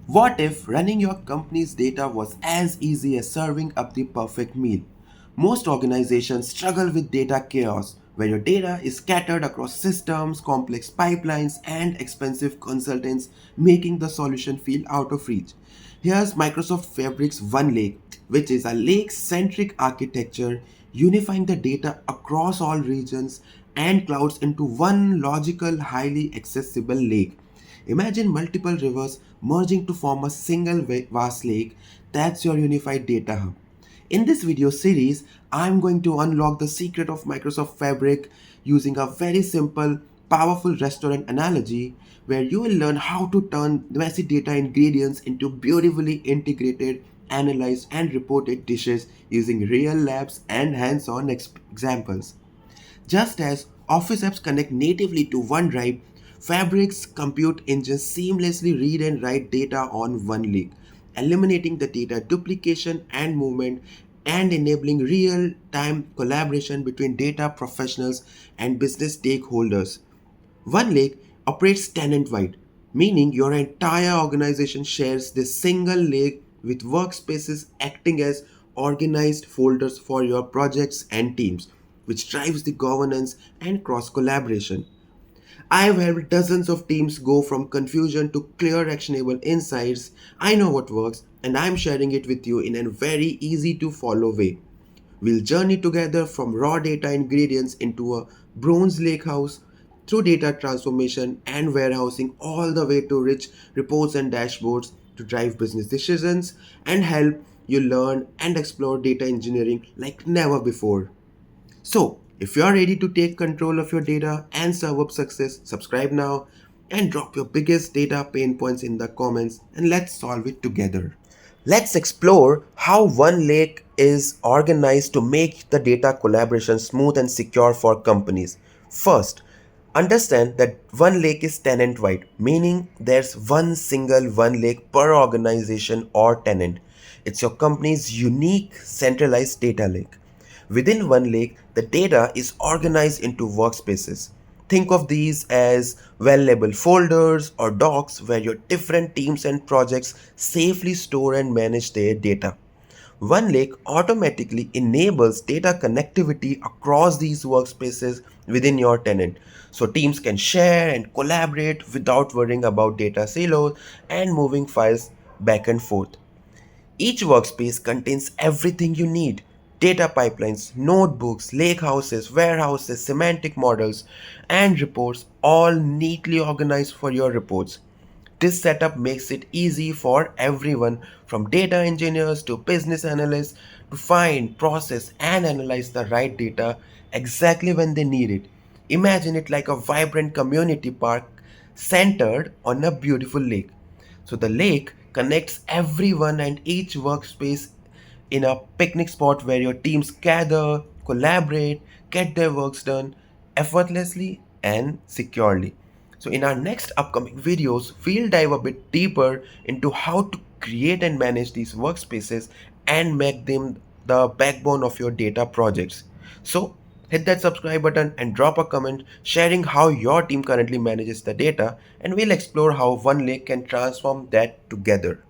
What if running your company's data was as easy as serving up the perfect meal? Most organizations struggle with data chaos, where your data is scattered across systems, complex pipelines, and expensive consultants, making the solution feel out of reach. Here's Microsoft Fabric's OneLake, which is a lake-centric architecture unifying the data across all regions and clouds into one logical, highly accessible lake. Imagine multiple rivers merging to form a single vast lake. That's your unified data hub. In this video series, I'm going to unlock the secret of Microsoft Fabric using a very simple, powerful restaurant analogy where you will learn how to turn messy data ingredients into beautifully integrated, analyzed, and reported dishes using real labs and hands-on examples. Just as Office apps connect natively to OneDrive, Fabric's compute engines seamlessly read and write data on OneLake, eliminating the data duplication and movement and enabling real-time collaboration between data professionals and business stakeholders. OneLake operates tenant-wide, meaning your entire organization shares this single lake with workspaces acting as organized folders for your projects and teams, which drives the governance and cross-collaboration. I've helped dozens of teams go from confusion to clear actionable insights. I know what works and I'm sharing it with you in a very easy to follow way. We'll journey together from raw data ingredients into a bronze lake house through data transformation and warehousing all the way to rich reports and dashboards to drive business decisions and help you learn and explore data engineering like never before. So, if you are ready to take control of your data and serve up success, subscribe now and drop your biggest data pain points in the comments and let's solve it together. Let's explore how OneLake is organized to make the data collaboration smooth and secure for companies. First, understand that OneLake is tenant wide, meaning there's one single OneLake per organization or tenant. It's your company's unique centralized data lake. Within OneLake, the data is organized into workspaces. Think of these as well labeled folders or docs where your different teams and projects safely store and manage their data. OneLake automatically enables data connectivity across these workspaces within your tenant so teams can share and collaborate without worrying about data silos and moving files back and forth. Each workspace contains everything you need: data pipelines, notebooks, lakehouses, warehouses, semantic models, and reports, all neatly organized for your reports. This setup makes it easy for everyone from data engineers to business analysts to find, process, and analyze the right data exactly when they need it. Imagine it like a vibrant community park centered on a beautiful lake. So the lake connects everyone and each workspace in a picnic spot where your teams gather, collaborate, get their works done effortlessly and securely. So in our next upcoming videos, we'll dive a bit deeper into how to create and manage these workspaces and make them the backbone of your data projects. So hit that subscribe button and drop a comment sharing how your team currently manages the data, and we'll explore how OneLake can transform that together.